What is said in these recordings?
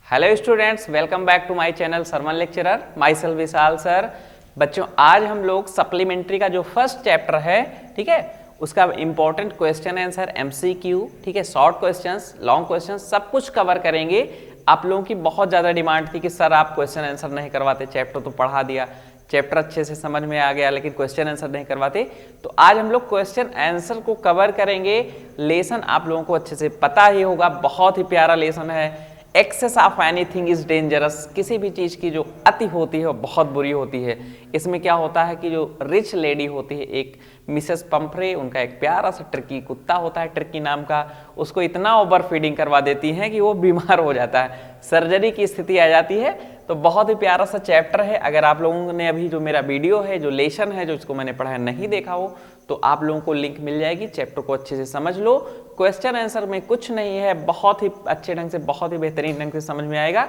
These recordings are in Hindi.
Hello students, welcome back to my channel sermon lecturer. Myself Vishal sir. बच्चों, आज हम लोग सप्लीमेंट्री का जो फर्स्ट चैप्टर है, ठीक है, उसका इंपॉर्टेंट क्वेश्चन आंसर एमसीक्यू, ठीक है, शॉर्ट क्वेश्चंस, लॉन्ग क्वेश्चंस, सब कुछ कवर करेंगे। आप लोगों की बहुत ज़्यादा डिमांड थी कि सर आप क्वेश्चन आंसर नहीं करवाते, चैप्टर तो पढ़ा दिया, चैप्टर अच्छे से समझ में आ गया, लेकिन क्वेश्चन आंसर नहीं करवाते। तो आज हम लोग क्वेश्चन आंसर को कवर करेंगे। लेसन आप लोगों को अच्छे से पता ही होगा, बहुत ही प्यारा लेसन है। Excess of anything is dangerous. किसी भी चीज़ की जो अति होती है वो बहुत बुरी होती है। इसमें क्या होता है कि जो रिच लेडी होती है, एक मिसेस पंफ्रे, उनका एक प्यारा सा टर्की कुत्ता होता है, टर्की नाम का, उसको इतना ओवर फीडिंग करवा देती हैं कि वो बीमार हो जाता है, सर्जरी की स्थिति आ जाती है। तो बहुत ही प्यारा सा चैप्टर है। अगर आप लोगों ने अभी जो मेरा वीडियो है, जो लेसन है, जो इसको मैंने पढ़ाया नहीं देखा हो, तो आप लोगों को लिंक मिल जाएगी। चैप्टर को अच्छे से समझ लो। क्वेश्चन आंसर में कुछ नहीं है, बहुत ही अच्छे ढंग से, बहुत ही बेहतरीन ढंग से समझ में आएगा।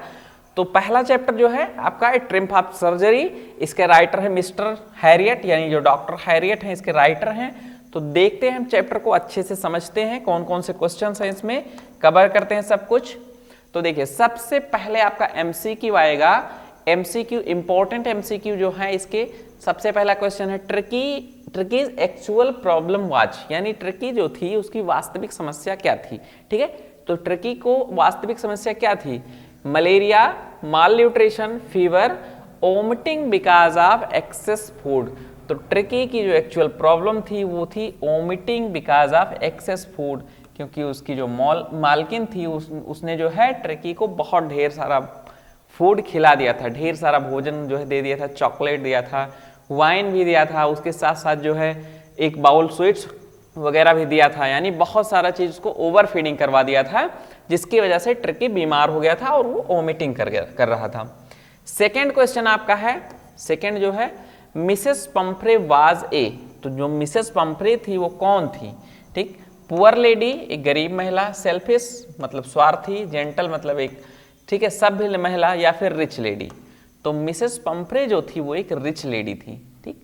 तो पहला चैप्टर जो है आपका ट्रिम्फ ऑफ सर्जरी, इसके राइटर है मिस्टर हैरियट, यानी जो डॉक्टर हैरियट हैं इसके राइटर हैं। तो देखते हैं हम चैप्टर को अच्छे से समझते हैं, कौन कौन से क्वेश्चन हैं इसमें, कवर करते हैं सब कुछ। तो देखिए, सबसे पहले आपका एमसीक्यू आएगा। एमसीक्यू, इंपॉर्टेंट एमसीक्यू जो है इसके, सबसे पहला क्वेश्चन है ट्रकीज एक्चुअल प्रॉब्लम वाज, यानी ट्रकी जो थी उसकी वास्तविक समस्या क्या थी। ठीक है, तो ट्रकी को वास्तविक समस्या क्या थी? Malaria, mall nutrition, fever, omitting because of excess food. तो ट्रकी की जो एक्चुअल प्रॉब्लम थी वो थी omitting because of excess food, क्योंकि उसकी जो मालकिन थी उसने जो है ट्रकी को बहुत ढेर सारा फूड खिला दिया था, ढेर सारा भोजन जो है दे दिया था, चॉकलेट दिया था, वाइन भी दिया था, उसके साथ साथ जो है एक बाउल स्वीट्स वगैरह भी दिया था, यानी बहुत सारा चीज़ को ओवर फीडिंग करवा दिया था, जिसकी वजह से ट्रकी बीमार हो गया था और वो वोमिटिंग कर रहा था। सेकेंड क्वेश्चन आपका है, सेकेंड जो है मिसेस पंफ्रे वाज ए। तो जो मिसेस पंफ्रे थी वो कौन थी? ठीक, पुअर लेडी, एक गरीब महिला, सेल्फिश मतलब स्वार्थी, जेंटल मतलब एक, ठीक है, सभ्य महिला, या फिर रिच लेडी। तो मिसेस पंफ्रे जो थी वो एक रिच लेडी थी। ठीक,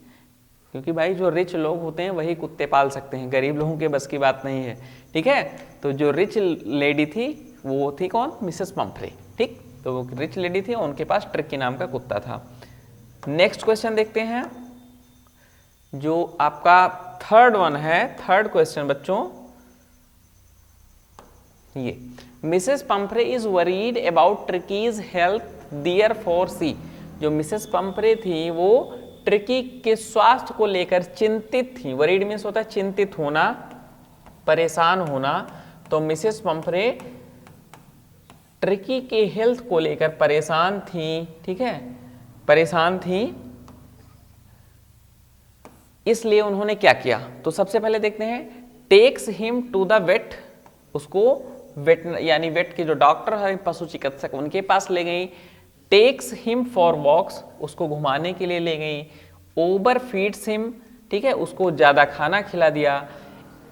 क्योंकि भाई जो रिच लोग होते हैं वही कुत्ते पाल सकते हैं, गरीब लोगों के बस की बात नहीं है। ठीक है, तो जो रिच लेडी थी वो थी कौन? Mrs Pomfrey. ठीक, तो वो रिच लेडी थी, उनके पास ट्रकी नाम का कुत्ता था। नेक्स्ट क्वेश्चन देखते हैं, जो आपका थर्ड वन है, थर्ड क्वेश्चन बच्चों ये, Mrs Pomfrey is worried about Truckee's health therefore C. जो मिसेस पंफ्रे थी वो ट्रकी के स्वास्थ्य को लेकर चिंतित थी। वरीड मीन्स होता है चिंतित होना, परेशान होना। तो मिसेस पंफ्रे ट्रकी के हेल्थ को लेकर परेशान थी। ठीक है, परेशान थी, इसलिए उन्होंने क्या किया? तो सबसे पहले देखते हैं, takes him to the vet. उसको वेट यानी वेट के जो डॉक्टर है, पशु चिकित्सक, उनके पास ले गई। टेक्स हिम फॉर वॉक्स, उसको घुमाने के लिए ले गई। ओवर फीड्स हिम, ठीक है, उसको ज्यादा खाना खिला दिया।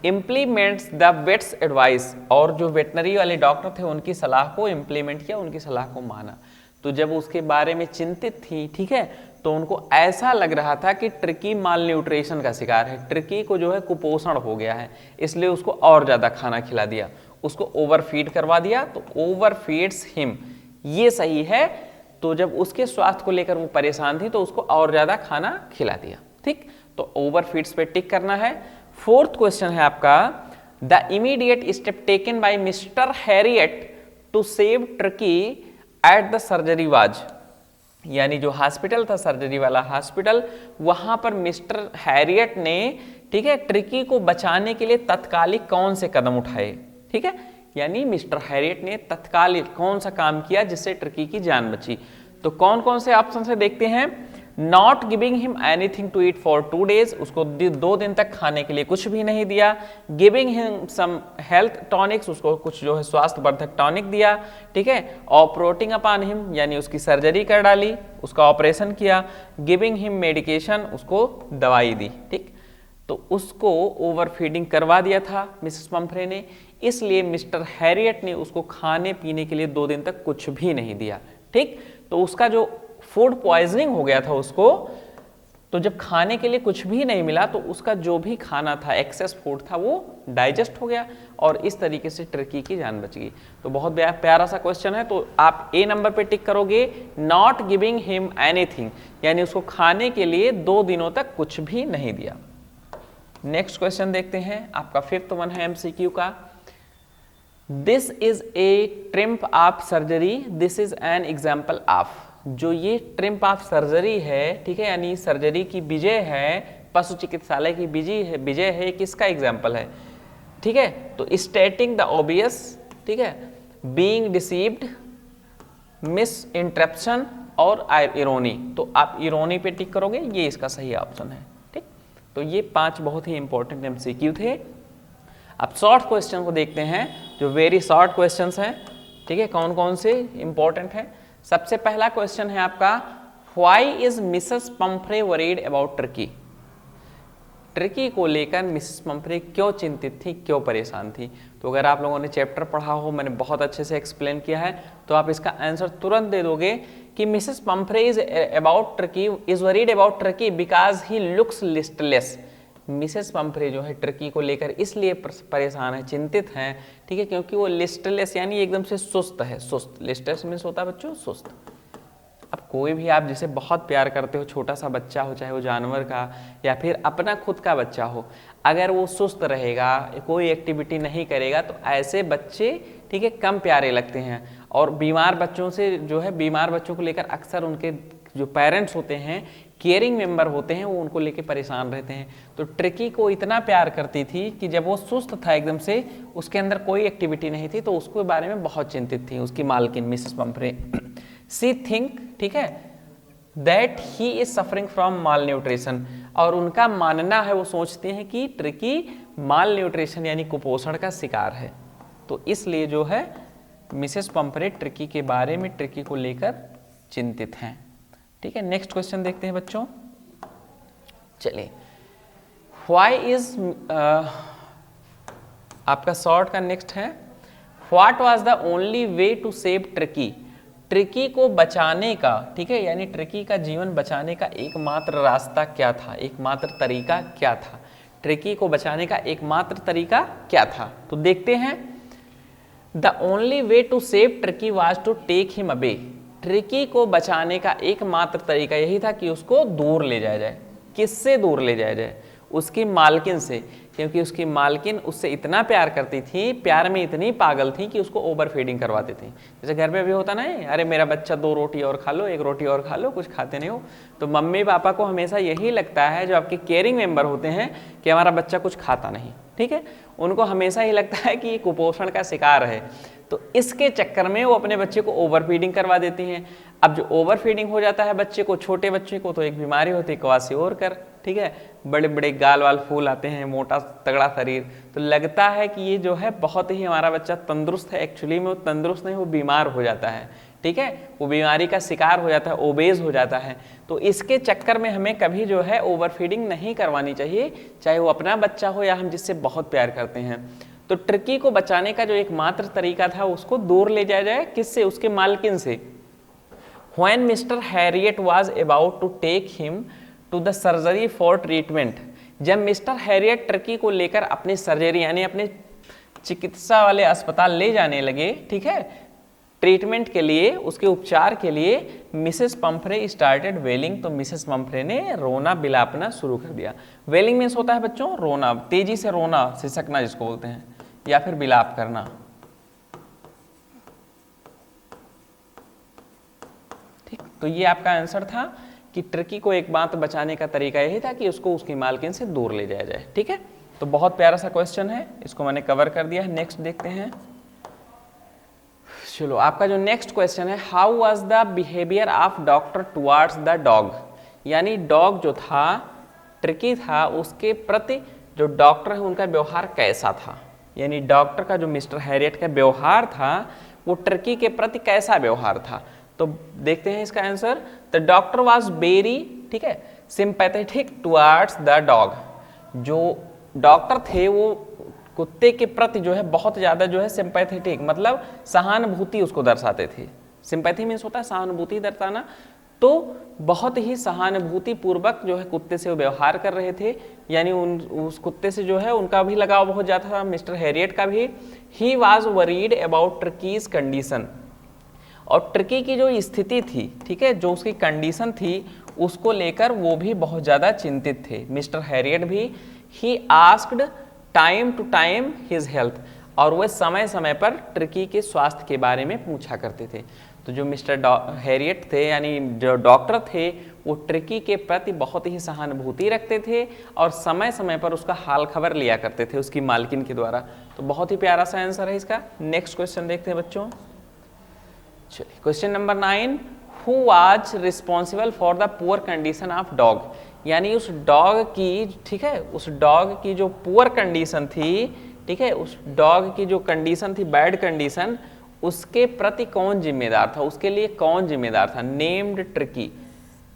इम्प्लीमेंट्स द वेट्स एडवाइस, और जो वेटनरी वाले डॉक्टर थे उनकी सलाह को इम्प्लीमेंट किया, उनकी सलाह को माना। तो जब उसके बारे में चिंतित थी, ठीक है, तो उनको ऐसा लग रहा था कि ट्रकी माल न्यूट्रिशन का शिकार है, ट्रकी को जो है कुपोषण हो गया है, इसलिए उसको और ज्यादा खाना खिला दिया, उसको ओवर फीड करवा दिया। तो ओवर फीड्स हिम ये सही है। तो जब उसके स्वास्थ्य को लेकर वो परेशान थी तो उसको और ज्यादा खाना खिला दिया। ठीक, तो ओवर फीड्स पे टिक करना है। फोर्थ क्वेश्चन है आपका, the immediate step taken by Mr Harriet to save Truckee at the surgery was, यानी जो हॉस्पिटल था, सर्जरी वाला हॉस्पिटल, वहां पर मिस्टर हैरियट ने, ठीक है, ट्रकी को बचाने के लिए तत्कालिक कौन से कदम उठाए? ठीक है, यानी मिस्टर हैरियट ने तत्काल कौन सा काम किया जिससे ट्रकी की जान बची? तो कौन कौन से ऑप्शन से देखते हैं। Not giving him anything to eat for 2 days, उसको 2 दिन तक खाने के लिए कुछ भी नहीं दिया। Giving him some health tonics, उसको कुछ जो है स्वास्थ्य वर्धक टॉनिक दिया। ठीक है, ऑपरेटिंग अपॉन हिम, यानी उसकी सर्जरी कर डाली, उसका ऑपरेशन किया। गिविंग हिम मेडिकेशन, उसको दवाई दी। ठीक, तो उसको ओवर फीडिंग करवा दिया था मिसेस पंफ्रे ने, इसलिए मिस्टर हैरियट ने उसको खाने पीने के लिए 2 दिन तक कुछ भी नहीं दिया। ठीक, तो उसका जो फूड पॉइजनिंग हो गया था उसको, तो जब खाने के लिए कुछ भी नहीं मिला तो उसका जो भी खाना था, एक्सेस फूड था, वो डाइजेस्ट हो गया और इस तरीके से टर्की की जान बच गई। तो बहुत प्यारा सा क्वेश्चन है। तो आप ए नंबर पे टिक करोगे, नॉट गिविंग हिम एनीथिंग, यानी उसको खाने के लिए 2 दिनों तक कुछ भी नहीं दिया। नेक्स्ट क्वेश्चन देखते हैं, आपका 5th वन है MCQ का। This is a triumph of surgery, this is an example of. जो ये ट्रिम्प ऑफ सर्जरी है, ठीक है, यानी सर्जरी की विजय है, पशु चिकित्सालय की विजय है, किसका एग्जाम्पल है? ठीक है, तो स्टेटिंग द ऑब्वियस, ठीक है, बीइंग डिसीव्ड, मिस इंटरप्शन और इरोनी। तो आप इरोनी पे टिक करोगे, ये इसका सही ऑप्शन है। ठीक, तो ये 5 बहुत ही इंपॉर्टेंट MCQ थे। अब शॉर्ट क्वेश्चन को देखते हैं, जो वेरी शॉर्ट क्वेश्चंस हैं। ठीक है, कौन कौन से इंपॉर्टेंट हैं? सबसे पहला क्वेश्चन है आपका, why is Mrs Pomfrey worried about Turkey? Turkey को लेकर मिसेस पंफ्रे क्यों चिंतित थी, क्यों परेशान थी? तो अगर आप लोगों ने चैप्टर पढ़ा हो, मैंने बहुत अच्छे से एक्सप्लेन किया है, तो आप इसका आंसर तुरंत दे दोगे कि Mrs Pomfrey is about Turkey, is worried about Turkey because he looks listless. Mrs Pomfrey जो है टर्की को लेकर इसलिए परेशान है, चिंतित हैं, ठीक है, क्योंकि वो लिस्टलेस यानी एकदम से सुस्त है। सुस्त, लिस्टलेस मीन्स होता है बच्चों सुस्त। अब कोई भी आप जिसे बहुत प्यार करते हो, छोटा सा बच्चा हो, चाहे वो जानवर का या फिर अपना खुद का बच्चा हो, अगर वो सुस्त रहेगा, कोई एक्टिविटी नहीं करेगा, तो ऐसे बच्चे, ठीक है, कम प्यारे लगते हैं। और बीमार बच्चों से जो है, बीमार बच्चों को लेकर अक्सर उनके जो पेरेंट्स होते हैं, केयरिंग मेंबर होते हैं, वो उनको लेके परेशान रहते हैं। तो टर्की को इतना प्यार करती थी कि जब वो सुस्त था एकदम से, उसके अंदर कोई एक्टिविटी नहीं थी, तो उसके बारे में बहुत चिंतित थी उसकी मालकिन मिसेस पंफ्रे। सी थिंक, ठीक है, that he is suffering from mall nutrition, और उनका मानना है, वो सोचते हैं कि टर्की माल न्यूट्रिशन यानी कुपोषण का शिकार है। तो इसलिए जो है मिसेस पंफ्रे टर्की के बारे में, टर्की को लेकर चिंतित हैं। ठीक है, नेक्स्ट क्वेश्चन देखते हैं बच्चों। चलिए, व्हाई इज आपका शॉर्ट का नेक्स्ट है, what was the only way to save Turkey? Turkey को बचाने का, ठीक है, यानी टर्की का जीवन बचाने का एकमात्र रास्ता क्या था, एकमात्र तरीका क्या था? टर्की को बचाने का एकमात्र तरीका क्या था? तो देखते हैं, the only way to save Turkey was to take him away. Turkey को बचाने का एकमात्र तरीका यही था कि उसको दूर ले जाया जाए। किससे दूर ले जाया जाए? उसकी मालकिन से, क्योंकि उसकी मालकिन उससे इतना प्यार करती थी, प्यार में इतनी पागल थी कि उसको ओवर फीडिंग करवाती थी। जैसे घर में भी होता ना, अरे मेरा बच्चा 2 रोटी और खा लो, 1 रोटी और खा लो, कुछ खाते नहीं हो। तो मम्मी पापा को हमेशा यही लगता है, जो आपके केयरिंग मेंबर होते हैं, कि हमारा बच्चा कुछ खाता नहीं, ठीक है, उनको हमेशा ही लगता है कि ये कुपोषण का शिकार है। तो इसके चक्कर में वो अपने बच्चे को ओवर फीडिंग करवा देती हैं। अब जो ओवर फीडिंग हो जाता है बच्चे को, छोटे बच्चे को, तो एक बीमारी होती है क्वासिओरकर, ठीक है, बड़े बड़े गाल वाल फूल आते हैं, मोटा तगड़ा शरीर, तो लगता है कि ये जो है बहुत ही हमारा बच्चा तंदुरुस्त है। एक्चुअली में वो तंदुरुस्त नहीं, वो बीमार हो जाता है, ठीक है, वो बीमारी का शिकार हो जाता है, ओबेज हो जाता है। तो इसके चक्कर में हमें कभी जो है ओवर फीडिंग नहीं करवानी चाहिए, चाहे वो अपना बच्चा हो या हम जिससे बहुत प्यार करते हैं। तो टर्की को बचाने का जो एकमात्र तरीका था, उसको दूर ले जाया जाए। किससे? उसके मालकिन से। When Mr. Harriet was about to take him to the surgery for treatment, जब मिस्टर हैरियट टर्की को लेकर अपनी सर्जरी यानी अपने चिकित्सा वाले अस्पताल ले जाने लगे, ठीक है, ट्रीटमेंट के लिए, उसके उपचार के लिए, मिसेस पंफ्रे स्टार्टेड वेलिंग। तो मिसेस पंफ्रे ने रोना बिलापना शुरू कर दिया। वेलिंग मीन्स होता है बच्चों रोना, तेजी से रोना, सिसकना जिसको बोलते हैं, या फिर बिलाप करना। ठीक, तो ये आपका आंसर था कि टर्की को एक बात बचाने का तरीका यही था कि उसको उसकी मालकिन से दूर ले जाया जाए। ठीक है, तो बहुत प्यारा सा क्वेश्चन है, इसको मैंने कवर कर दिया है। नेक्स्ट देखते हैं। चलो, आपका जो नेक्स्ट क्वेश्चन है, how was the behaviour of doctor towards the dog? यानी डॉग जो था, टर्की था, उसके प्रति जो डॉक्टर है उनका व्यवहार कैसा था? यानी डॉक्टर का जो मिस्टर हैरियट का व्यवहार था, वो टर्की के प्रति कैसा व्यवहार था? तो देखते हैं इसका answer. The doctor was very, ठीक है, सिंपैथेटिक टुवार्ड्स द डॉग। जो डॉक्टर थे वो कुत्ते के प्रति जो है बहुत ज़्यादा जो है सिंपैथेटिक, मतलब सहानुभूति उसको दर्शाते थे। सिंपैथी मीन्स होता है सहानुभूति दर्शाना, तो बहुत ही सहानुभूति पूर्वक जो है कुत्ते से वो व्यवहार कर रहे थे, यानी उस कुत्ते से जो है उनका भी लगाव बहुत ज़्यादा था, मिस्टर हैरियट का भी। He was worried about Turkey's condition, और टर्की की जो स्थिति थी, ठीक है, जो उसकी कंडीशन थी उसको लेकर वो भी बहुत ज़्यादा चिंतित थे, मिस्टर हैरियट भी। He asked time to time his health, और वह समय समय पर टर्की के स्वास्थ्य के बारे में पूछा करते थे। तो जो मिस्टर हैरियट थे, यानी जो डॉक्टर थे, वो टर्की के प्रति बहुत ही सहानुभूति रखते थे और समय समय पर उसका हाल खबर लिया करते थे उसकी मालकिन के द्वारा। तो बहुत ही प्यारा सा आंसर है इसका। नेक्स्ट क्वेश्चन देखते हैं बच्चों। चलिए, question number 9, who was responsible for the poor condition of dog, यानी उस डॉग की, ठीक है, उस डॉग की जो पुअर कंडीशन थी, ठीक है, उस डॉग की जो कंडीशन थी, बैड कंडीशन, उसके प्रति कौन जिम्मेदार था, उसके लिए कौन जिम्मेदार था। नेम्ड टर्की,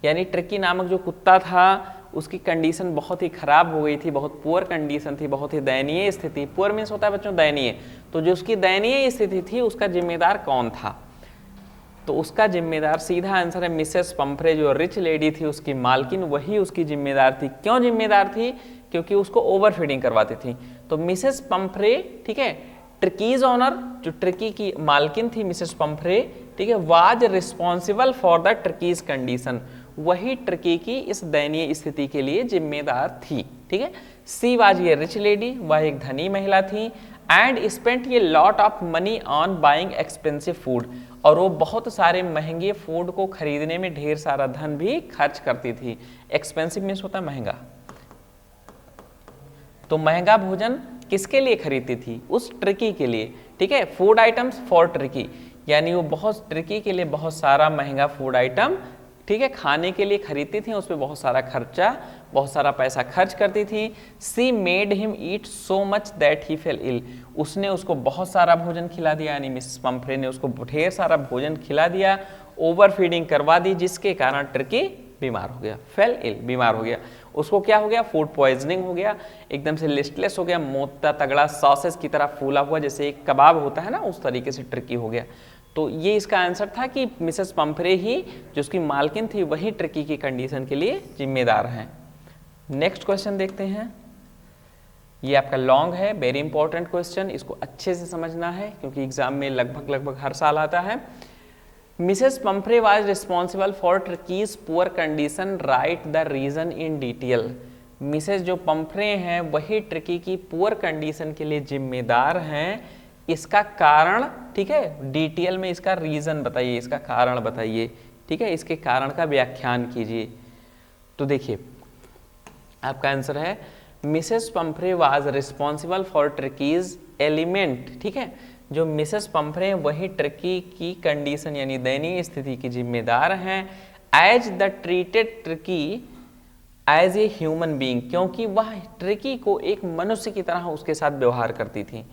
यानी टर्की नामक जो कुत्ता था उसकी कंडीशन बहुत ही खराब हो गई थी, बहुत पुअर कंडीशन थी, बहुत ही दयनीय स्थिति। पुअर मीन्स होता है बच्चों दयनीय, तो जो उसकी दयनीय स्थिति थी उसका जिम्मेदार कौन था। तो उसका जिम्मेदार, सीधा आंसर है मिसेस पंफ्रे, जो रिच लेडी थी उसकी मालकिन, वही उसकी जिम्मेदार थी। क्यों जिम्मेदार थी? क्योंकि उसको ओवर फीडिंग करवाती थी। तो मिसेस पंफ्रे, ठीक है, टर्कीज ऑनर, जो टर्की की मालकिन थी मिसेस पंफ्रे, ठीक है, was responsible for the Turkey's condition, वही टर्की की इस दयनीय स्थिति के लिए जिम्मेदार थी, ठीक है। सी वाज ये रिच लेडी, वह एक धनी महिला थी, एंड स्पेंट ये lot of money on buying expensive food, और वो बहुत सारे महंगे फूड को खरीदने में ढेर सारा धन भी खर्च करती थी। एक्सपेंसिव मीन्स होता है महंगा, तो महंगा भोजन किसके लिए खरीदती थी? उस टर्की के लिए, ठीक है। फूड आइटम्स फॉर टर्की, यानी वो बहुत टर्की के लिए बहुत सारा महंगा फूड आइटम, ठीक है, खाने के लिए खरीदती थी, उस पर बहुत सारा खर्चा, बहुत सारा पैसा खर्च करती थी। She made him eat so much that he fell ill, उसने उसको बहुत सारा भोजन खिला दिया, यानी मिसेस पंफ्रे ने उसको ढेर सारा भोजन खिला दिया, ओवर फीडिंग करवा दी, जिसके कारण टर्की बीमार हो गया, फेल इल, बीमार हो गया। उसको क्या हो गया? फूड पॉइजनिंग हो गया, एकदम से लिस्टलेस हो गया, मोटा तगड़ा सॉसेज की तरह फूला हुआ जैसे एक कबाब होता है ना, उस तरीके से टर्की हो गया। तो ये इसका आंसर था कि मिसेस पंफ्रे ही, जो उसकी मालकिन थी, वही टर्की की कंडीशन के लिए जिम्मेदार हैं। नेक्स्ट क्वेश्चन देखते हैं। ये आपका लॉन्ग है, वेरी इंपॉर्टेंट क्वेश्चन, इसको अच्छे से समझना है क्योंकि एग्जाम में लगभग हर साल आता है। Mrs Pumphrey was responsible for Turkey's poor condition, write the reason in detail. Mrs जो पंफ्रे हैं वही टर्की की पुअर कंडीशन के लिए जिम्मेदार हैं, इसका कारण, ठीक है, डिटेल में इसका रीजन बताइए, इसका कारण बताइए, ठीक है, इसके कारण का व्याख्यान कीजिए। तो देखिए आपका आंसर है Mrs Pumphrey was responsible for Turkey's element, ठीक है, जो मिसेस पंफ्रे वही टर्की की कंडीशन यानी दयनीय स्थिति की जिम्मेदार हैं, as the treated Turkey as a human being, क्योंकि वह टर्की को एक मनुष्य की तरह उसके साथ व्यवहार करती थी।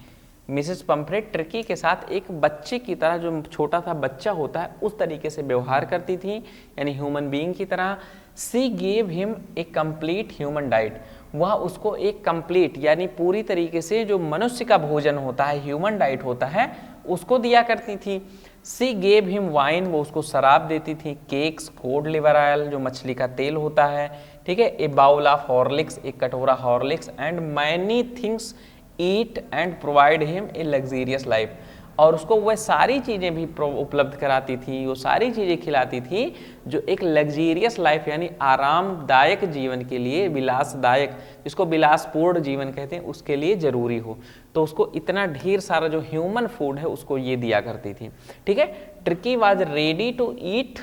मिसेस पंफ्रे टर्की के साथ एक बच्चे की तरह, जो छोटा सा बच्चा होता है उस तरीके से व्यवहार करती थी, यानी ह्यूमन बीइंग की तरह। सी gave him a complete human diet, वह उसको एक कंप्लीट यानी पूरी तरीके से जो मनुष्य का भोजन होता है, ह्यूमन डाइट होता है, उसको दिया करती थी। सी गेव हिम वाइन, वो उसको शराब देती थी। केक्स, कोड लिवर ऑयल, जो मछली का तेल होता है, ठीक है, ए बाउल ऑफ हॉर्लिक्स, एक कटोरा Horlicks, and many things eat and provide him a luxurious life, और उसको वह सारी चीज़ें भी उपलब्ध कराती थी, वो सारी चीज़ें खिलाती थी जो एक लग्जीरियस लाइफ यानी आरामदायक जीवन के लिए, विलासदायक, जिसको विलासपूर्ण जीवन कहते हैं, उसके लिए जरूरी हो। तो उसको इतना ढेर सारा जो ह्यूमन फूड है उसको ये दिया करती थी, ठीक है। Turkey was ready to eat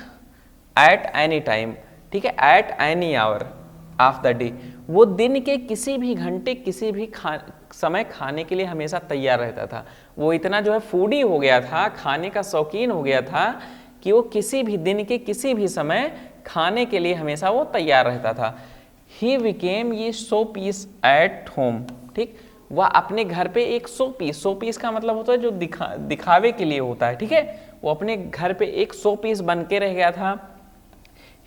at any time, ठीक है, at any hour of the day, वो दिन के किसी भी घंटे, किसी भी समय खाने के लिए हमेशा तैयार रहता था। वो इतना जो है फूडी हो गया था, खाने का शौकीन हो गया था कि वो किसी भी दिन के किसी भी समय खाने के लिए हमेशा वो तैयार रहता था। ही बिकेम ये शो पीस एट होम, ठीक, वह अपने घर पे एक शो पीस का मतलब होता है जो दिखावे के लिए होता है, ठीक है, वो अपने घर पे एक शो पीस बन के रह गया था।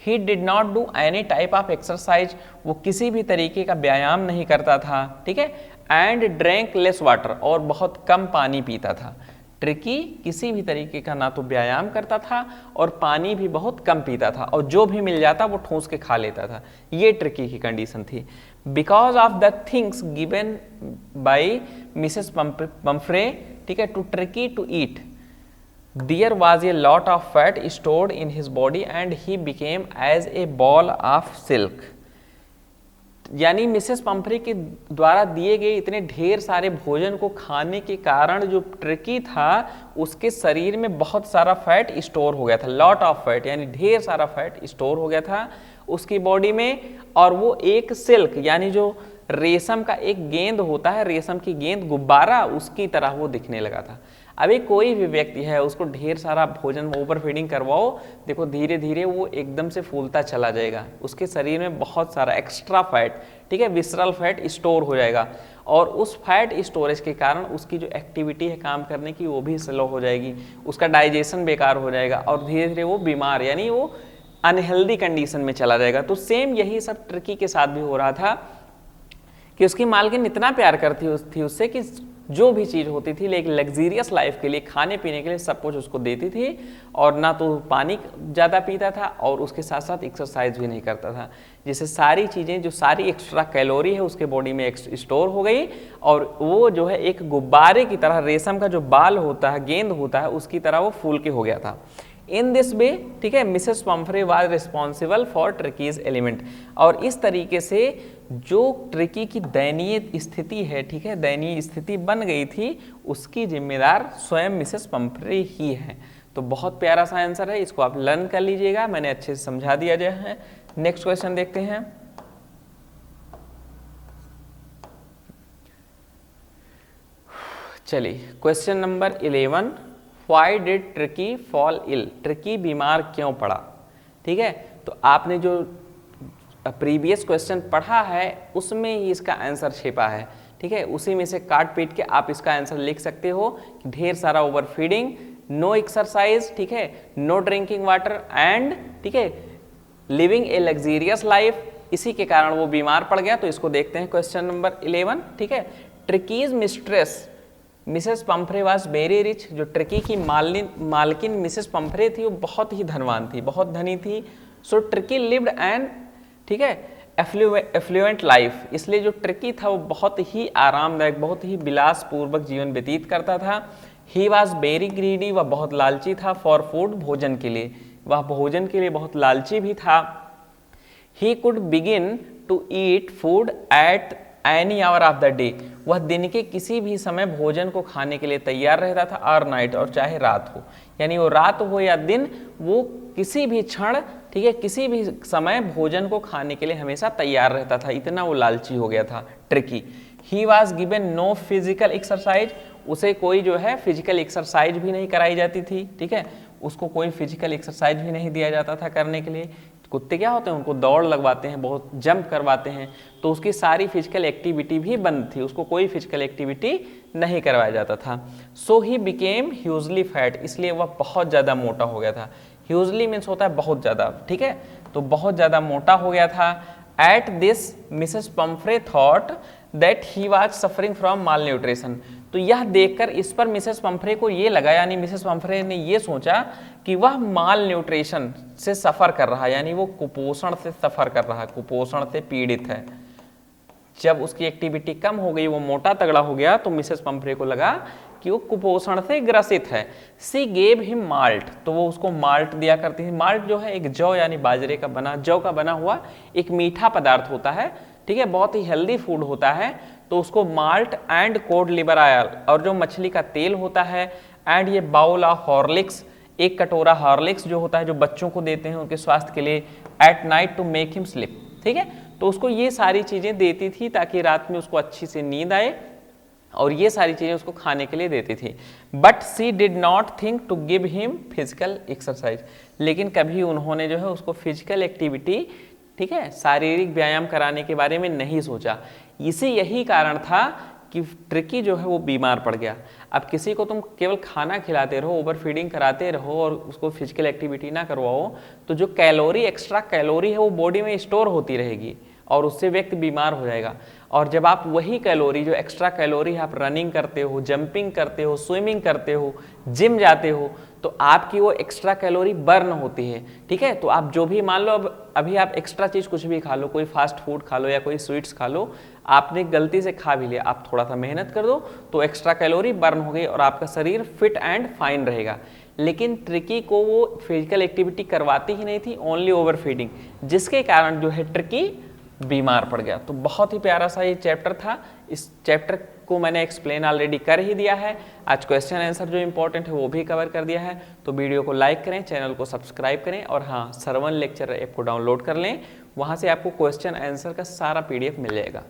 He did not do any type of exercise, वो किसी भी तरीके का व्यायाम नहीं करता था, ठीक है, and drank less water, और बहुत कम पानी पीता था। ट्रिकी किसी भी तरीके का ना तो व्यायाम करता था और पानी भी बहुत कम पीता था, और जो भी मिल जाता वो ठूस के खा लेता था। ये ट्रिकी की कंडीशन थी। Because of the things given by Mrs Pumphrey, ठीक है, to Tricki to eat, there was a lot of fat stored in his body and he became as a ball of silk। यानी मिसेस पम्फ्रे के द्वारा दिए गए इतने ढेर सारे भोजन को खाने के कारण जो ट्रिकी था उसके शरीर में बहुत सारा फैट स्टोर हो गया था। लॉट ऑफ फैट यानी ढेर सारा फैट स्टोर हो गया था उसकी बॉडी में, और वो एक सिल्क यानी जो रेशम का एक गेंद होता है, रेशम की गेंद, गुब्बारा, उसकी तरह वो दिखने लगा था। अभी कोई भी व्यक्ति है उसको ढेर सारा भोजन ओवर फीडिंग करवाओ, देखो धीरे धीरे वो एकदम से फूलता चला जाएगा, उसके शरीर में बहुत सारा एक्स्ट्रा फैट, ठीक है, विसरल फैट स्टोर हो जाएगा, और उस फैट स्टोरेज के कारण उसकी जो एक्टिविटी है काम करने की वो भी स्लो हो जाएगी, उसका डाइजेशन बेकार हो जाएगा, और धीरे धीरे वो बीमार यानी वो अनहेल्दी कंडीशन में चला जाएगा। तो सेम यही सब ट्रिकी के साथ भी हो रहा था कि उसकी मालकिन इतना प्यार करती थी उससे कि जो भी चीज़ होती थी लेकिन लग्जीरियस लाइफ के लिए, खाने पीने के लिए सब कुछ उसको देती थी, और ना तो पानी ज़्यादा पीता था और उसके साथ साथ एक्सरसाइज भी नहीं करता था, जिससे सारी चीज़ें जो सारी एक्स्ट्रा कैलोरी है उसके बॉडी में स्टोर हो गई, और वो जो है एक गुब्बारे की तरह, रेशम का जो बाल होता है, गेंद होता है, उसकी तरह वो फूल के हो गया था। इन दिस वे, ठीक है, Mrs Pomfrey was responsible for ट्रिकीज element, और इस तरीके से जो ट्रिकी की दयनीय स्थिति है, ठीक है, दयनीय स्थिति बन गई थी, उसकी जिम्मेदार स्वयं मिसेस पम्फ्रे ही है। तो बहुत प्यारा सा आंसर है, इसको आप लर्न कर लीजिएगा, मैंने अच्छे से समझा दिया गया है। नेक्स्ट क्वेश्चन देखते हैं। चलिए question number 11, Why did Tricki fall ill? Tricki बीमार क्यों पड़ा? ठीक है, तो आपने जो प्रीवियस क्वेश्चन पढ़ा है उसमें ही इसका आंसर छिपा है, ठीक है, उसी में से काट पीट के आप इसका आंसर लिख सकते हो कि ढेर सारा ओवर फीडिंग, नो एक्सरसाइज, ठीक है, नो ड्रिंकिंग वाटर एंड, ठीक है, लिविंग ए लग्जीरियस लाइफ, इसी के कारण वो बीमार पड़ गया। तो इसको देखते हैं क्वेश्चन नंबर 11, ठीक है। ट्रिकीज mistress Mrs Pomfrey was very rich, जो ट्रिकी की मालकिन मिसेस पम्फ्रे थी वो बहुत ही धनवान थी, बहुत धनी थी। सो ट्रिकी लिव्ड एन, ठीक है, एफ्लुएंट लाइफ, इसलिए जो ट्रिकी था वो बहुत ही आरामदायक, बहुत ही विलासपूर्वक जीवन व्यतीत करता था। ही वॉज वेरी ग्रीडी, वह बहुत लालची था, फॉर फूड, भोजन के लिए, वह भोजन के लिए बहुत लालची भी था। He could begin to eat food at any hour of the day, वह दिन के किसी भी समय भोजन को खाने के लिए तैयार रहता था, और नाइट, और चाहे रात हो, यानी वो रात हो या दिन, वो किसी भी क्षण, ठीक है, किसी भी समय भोजन को खाने के लिए हमेशा तैयार रहता था, इतना वो लालची हो गया था Tricki. He was given no physical exercise, उसे कोई जो है फिजिकल एक्सरसाइज भी नहीं कराई जाती थी, ठीक है, उसको कोई फिजिकल एक्सरसाइज भी नहीं दिया जाता था करने के लिए। कुत्ते क्या होते हैं, उनको दौड़ लगवाते हैं, बहुत जंप करवाते हैं, तो उसकी सारी फिजिकल एक्टिविटी भी बंद थी, उसको कोई फिजिकल एक्टिविटी नहीं करवाया जाता था। सो ही बिकेम ह्यूजली फैट, इसलिए वह बहुत ज़्यादा मोटा हो गया था। ह्यूजली मीन्स होता है बहुत ज़्यादा, ठीक है, तो बहुत ज़्यादा मोटा हो गया था। At this Mrs Pomfrey thought that he was suffering from mall nutrition, तो यह देखकर इस पर मिसेस पम्फ्रे को ये लगा, यानी मिसेस पम्फ्रे ने ये सोचा कि वह माल न्यूट्रिशन से सफ़र कर रहा है, यानी वो कुपोषण से सफ़र कर रहा है, कुपोषण से पीड़ित है। जब उसकी एक्टिविटी कम हो गई, वो मोटा तगड़ा हो गया, तो मिसेस पम्फ्रे को लगा कि वो कुपोषण से ग्रसित है। सी गेव हिम माल्ट, तो वो उसको माल्ट दिया करती थी। माल्ट जो है एक जौ यानी बाजरे का बना, जौ का बना हुआ एक मीठा पदार्थ होता है, ठीक है, बहुत ही हेल्दी फूड होता है, तो उसको malt and code liver oil, और जो मछली का तेल होता है, एंड ये बाउल ऑफ हॉर्लिक्स, एक कटोरा हॉर्लिक्स जो होता है जो बच्चों को देते हैं उनके स्वास्थ्य के लिए, at night to make him sleep, ठीक है, तो उसको ये सारी चीज़ें देती थी ताकि रात में उसको अच्छी से नींद आए, और ये सारी चीज़ें उसको खाने के लिए देती थी। But she did not think to give him physical exercise, लेकिन कभी उन्होंने जो है उसको फिजिकल एक्टिविटी, ठीक है, शारीरिक व्यायाम कराने के बारे में नहीं सोचा। यही कारण था कि ट्रिकी जो है वो बीमार पड़ गया। अब किसी को तुम केवल खाना खिलाते रहो, ओवर फीडिंग कराते रहो, और उसको फिजिकल एक्टिविटी ना करवाओ, तो जो कैलोरी, एक्स्ट्रा कैलोरी है वो बॉडी में स्टोर होती रहेगी, और उससे व्यक्ति बीमार हो जाएगा। और जब आप वही कैलोरी, जो एक्स्ट्रा कैलोरी आप रनिंग करते हो, जंपिंग करते हो, स्विमिंग करते हो, जिम जाते हो, तो आपकी वो एक्स्ट्रा कैलोरी बर्न होती है। ठीक है, तो आप जो भी मान लो अब अभी आप एक्स्ट्रा चीज़ कुछ भी खा लो, कोई फास्ट फूड खा लो या कोई स्वीट्स खा लो, आपने गलती से खा भी लिया, आप थोड़ा सा मेहनत कर दो तो एक्स्ट्रा कैलोरी बर्न हो गई और आपका शरीर फिट एंड फाइन रहेगा। लेकिन ट्रिकी को वो फिजिकल एक्टिविटी करवाती ही नहीं थी, ओनली ओवर फीडिंग, जिसके कारण जो है ट्रिकी बीमार पड़ गया। तो बहुत ही प्यारा सा ये चैप्टर था, इस चैप्टर को मैंने एक्सप्लेन ऑलरेडी कर ही दिया है। आज क्वेश्चन आंसर जो इंपॉर्टेंट है वो भी कवर कर दिया है। तो वीडियो को लाइक करें, चैनल को सब्सक्राइब करें और हाँ, सरवन लेक्चर ऐप को डाउनलोड कर लें, वहाँ से आपको क्वेश्चन आंसर का सारा PDF मिल जाएगा।